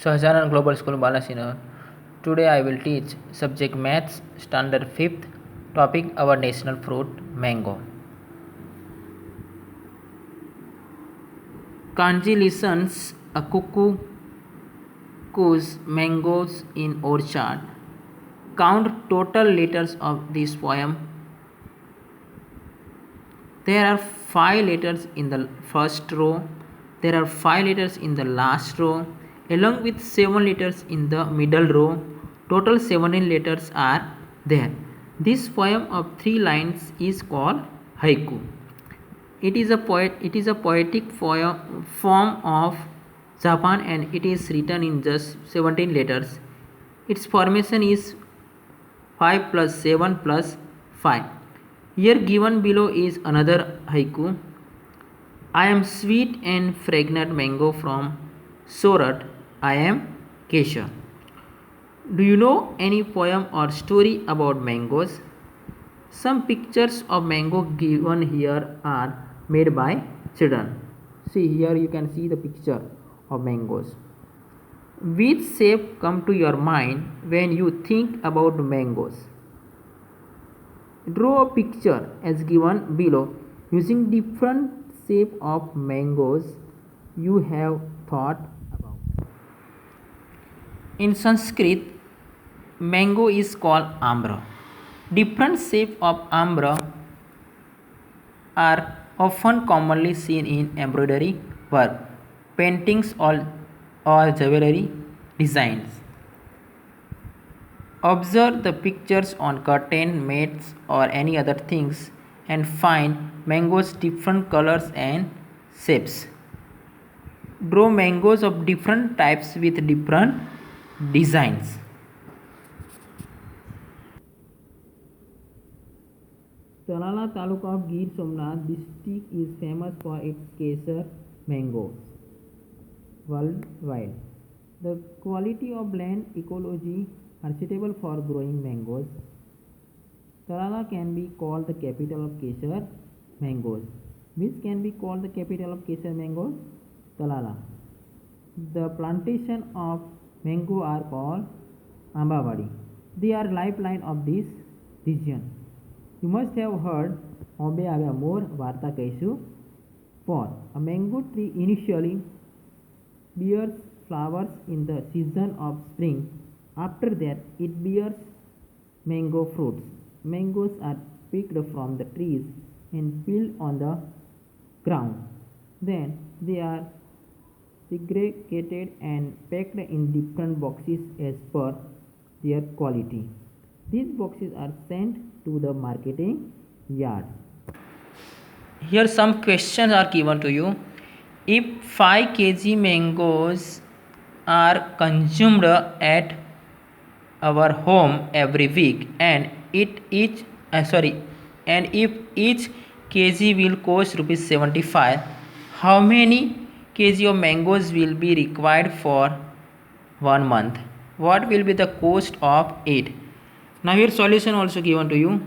Sahajanan Global School Balasina. Today I will teach subject Maths Standard 5th, topic our national fruit mango. Kanji listens a cuckoo coos mangoes in orchard. Count total letters of this poem. There are 5 letters in the first row. There are 5 letters in the last row, along with 7 letters in the middle row. Total 17 letters are there. This poem of 3 lines is called haiku. It is a poetic form of Japan, and it is written in just 17 letters. Its formation is 5 plus 7 plus 5. Here given below is another haiku. I am sweet and fragrant mango from Surat. I am Kesha. Do you know any poem or story about mangoes? Some pictures of mango given here are made by children. See, here you can see the picture of mangoes. Which shape come to your mind when you think about mangoes? Draw a picture as given below using different shape of mangoes you have thought about. In Sanskrit, mango is called ambra. Different shape of ambra are often commonly seen in embroidery work, paintings, or jewelry designs. Observe the pictures on curtain, mats, or any other things and find mangoes different colors and shapes. Draw mangoes of different types with different designs. Talala Taluka of Gir Somnath district is famous for its Kesar mangoes worldwide. The quality of land ecology are suitable for growing mangoes. Talala can be called the capital of Kesar mangoes. Which can be called the capital of Kesar mangoes? Talala. The plantation of mango are called Ambawadi. They are lifeline of this region. You must have heard Obe Ave Amor Varta Kaisu. For a mango tree initially bears flowers in the season of spring. After that, it bears mango fruits. Mangoes are picked from the trees and peeled on the ground. Then they are segregated and packed in different boxes as per their quality. These boxes are sent to the marketing yard. Here some questions are given to you. If 5 kg mangoes are consumed at our home every week, and if each kg will cost rupees 75, how many kg of mangoes will be required for 1 month? What will be the cost of it? Now here solution also given to you.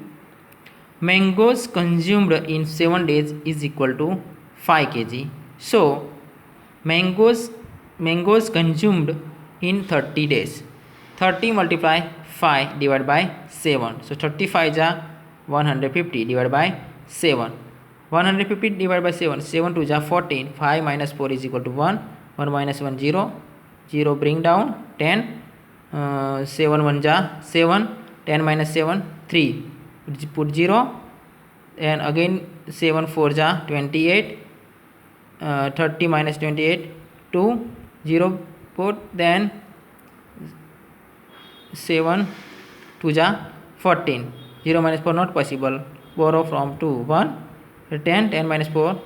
Mangoes consumed in 7 days is equal to 5 kg. So mangoes consumed in 30 days. 30 multiply 5 divided by 7. So 35 ja 150 divided by 7. 150 divided by 7. 7 to ja 14. 5 minus 4 is equal to 1. 1 minus 1 0. 0 bring down 10. 7 1 ja 7. 10 minus 7 3. Put 0. And again 7 4 ja 28. 30 minus 28 2. 0 put, then 7 2 ja 14. 0 minus 4 not possible. Borrow from 2 1. 10 minus 4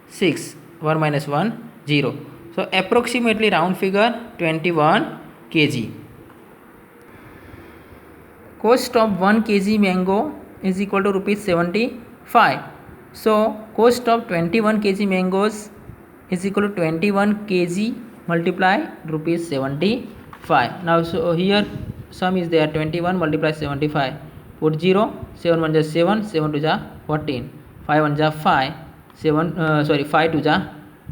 6. 1 minus 1 0. So approximately round figure 21 kg. Cost of 1 kg mango is equal to rupees 75. So cost of 21 kg mangoes is equal to 21 kg multiply rupees 75. Now so here sum is there. 21 multiply 75. Put 0. 7 1 ja 7. 7 2 ja 14. 5 1 ja 5. 5 2 ja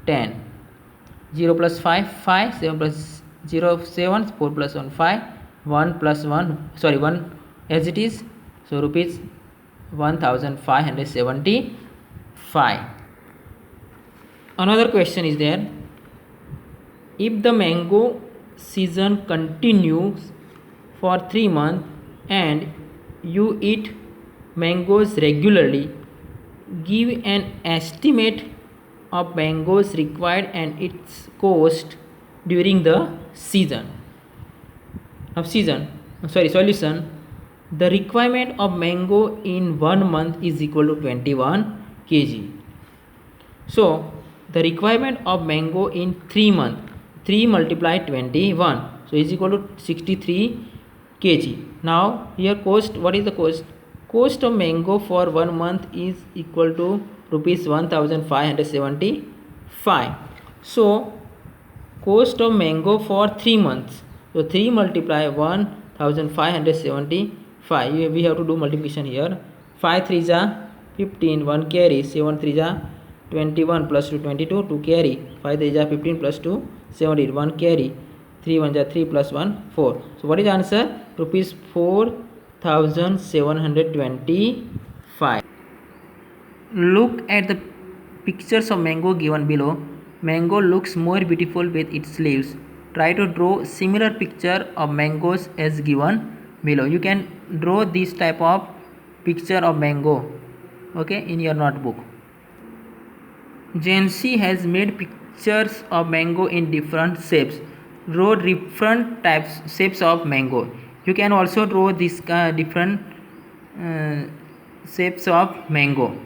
10. 0 plus 5 5. 7 plus 0 7, 4 plus 1 5, 1 plus 1 sorry 1 as it is, so rupees 1575. Another question is there, if the mango season continues for 3 months and you eat mangoes regularly, give an estimate of mangoes required and its cost during the season. Solution. The requirement of mango in 1 month is equal to 21 kg. So the requirement of mango in 3 months, 3 multiplied 21, so is equal to 63 kg. Now here cost, what is the cost? Cost of mango for 1 month is equal to rupees 1575. So cost of mango for 3 months, so 3 multiply 1575, we have to do multiplication here. 5 3 ja 15, 1 carry, 7 3 ja 21 plus 2 22, 2 carry, 5 3 ja 15 plus 2 17, 1 carry, 3 1 ja 3 plus 1 4. So what is the answer? Rupees 4725. Look at the pictures of mango given below. Mango looks more beautiful with its leaves. Try to draw similar picture of mangoes as given below. You can draw this type of picture of mango, okay, in your notebook. Jancy has made pictures of mango in different shapes. Draw different shapes of mango. You can also draw this different shapes of mango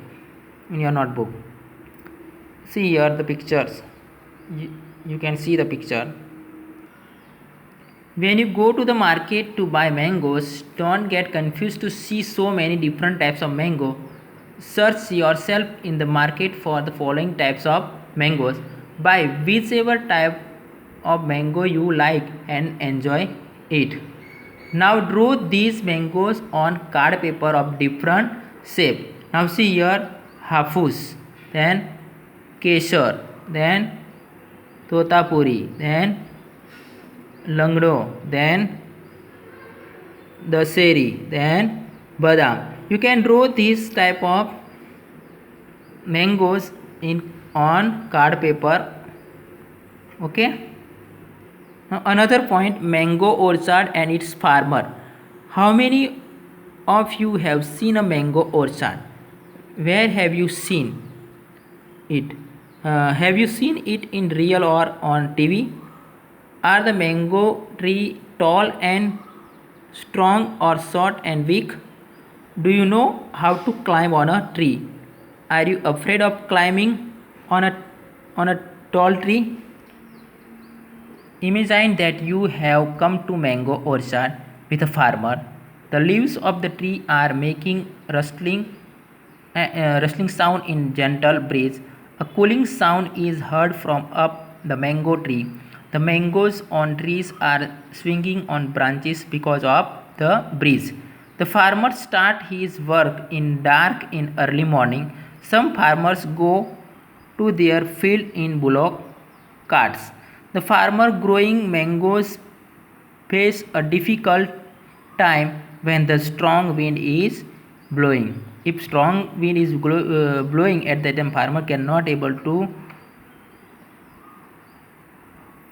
in your notebook. See here the pictures. You can see the picture. When you go to the market to buy mangoes, don't get confused to see so many different types of mango. Search yourself in the market for the following types of mangoes. Buy whichever type of mango you like and enjoy it. Now draw these mangoes on card paper of different shape. Now see here Hafus, then Kesar, then Totapuri, then Langdo, then Daseri, then Badam. You can draw this type of mangoes on card paper, okay. Now another point, mango orchard and its farmer. How many of you have seen a mango orchard? Where have you seen it? Have you seen it in real or on TV? Are the mango tree tall and strong or short and weak? Do you know how to climb on a tree? Are you afraid of climbing on a tall tree? Imagine that you have come to mango orchard with a farmer. The leaves of the tree are making rustling sound in gentle breeze. A cooling sound is heard from up the mango tree. The mangoes on trees are swinging on branches because of the breeze. The farmer starts his work in dark in early morning. Some farmers go to their field in bullock carts. The farmer growing mangoes face a difficult time when the strong wind is blowing. If strong wind is blowing at that time, farmer cannot able to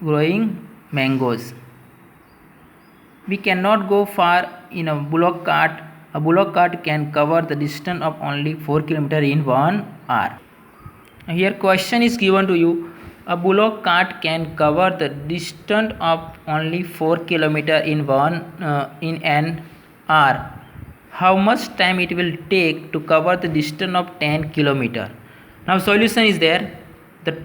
growing mangoes. We cannot go far in a bullock cart. A bullock cart can cover the distance of only 4 km in 1 hour. Here question is given to you. A bullock cart can cover the distance of only 4 km in an hour. How much time it will take to cover the distance of 10 km? Now solution is there. The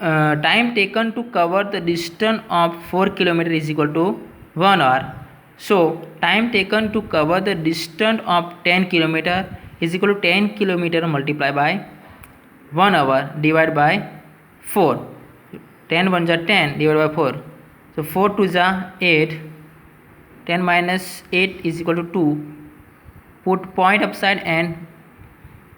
time taken to cover the distance of 4 km is equal to 1 hour. So time taken to cover the distance of 10 km is equal to 10 km multiplied by 1 hour divided by 4. 10 1 ja 10 divided by 4. So 4 2 ja 8. 10 minus 8 is equal to 2. Put point upside and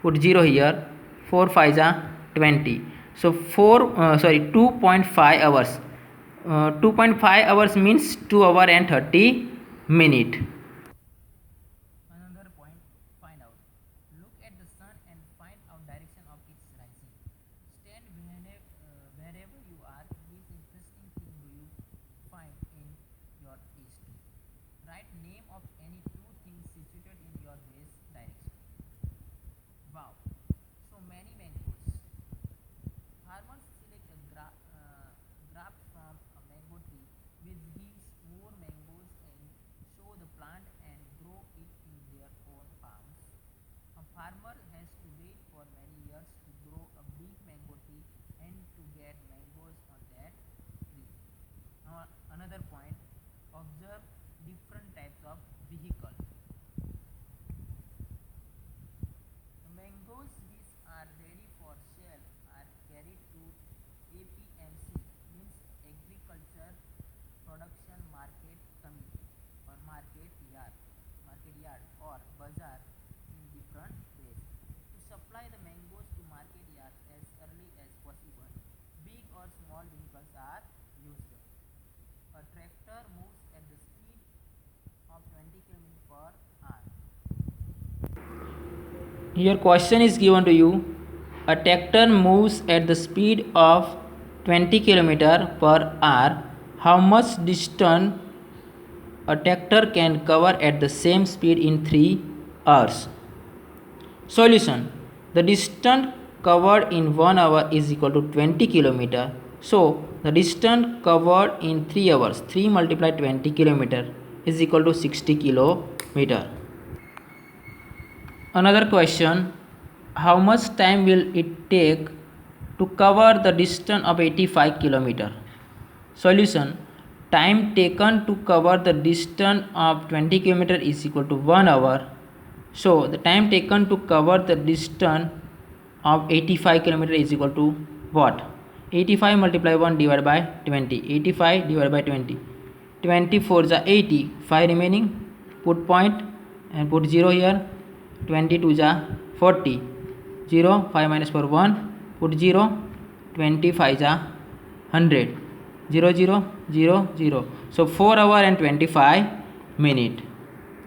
put 0 here. 4 5 ja 20. So 2.5 hours. 2.5 hours means 2 hours and 30 minutes. Another point, find out. Look at the sun and find out direction of its rising. Stand wherever you are. Which interesting thing do you find in your east? Write name of any two things situated in your west direction. Wow, so many mangoes. Farmers select a graft from a mango tree which gives more mangoes and sow the plant and grow it in their own farms. A farmer has to wait for many years to grow a big mango tree and to get mangoes on that tree. Now another point, observe different types of vehicle. The mangoes which are ready for sale are carried to APMC, means Agriculture Production Market Committee, or market yard or bazaar in different ways. To supply the mangoes to market yard as early as possible, big or small vehicles are used. A tractor moves at the speed of 20 km per hour. Your question is given to you. A tractor moves at the speed of 20 km per hour. How much distance a tractor can cover at the same speed in 3 hours? Solution. The distance covered in 1 hour is equal to 20 km. So the distance covered in 3 hours, 3 multiplied 20 km is equal to 60 km. Another question, how much time will it take to cover the distance of 85 km? Solution, time taken to cover the distance of 20 km is equal to 1 hour. So the time taken to cover the distance of 85 km is equal to what? 85 multiply 1 divided by 20. 85 divided by 20. 24 is 80. 5 remaining. Put point and put 0 here. 22 is 40. 0. 5 minus 4 1. Put 0. 25 is 100. 0 0 0 0. So 4 hours and 25 minutes.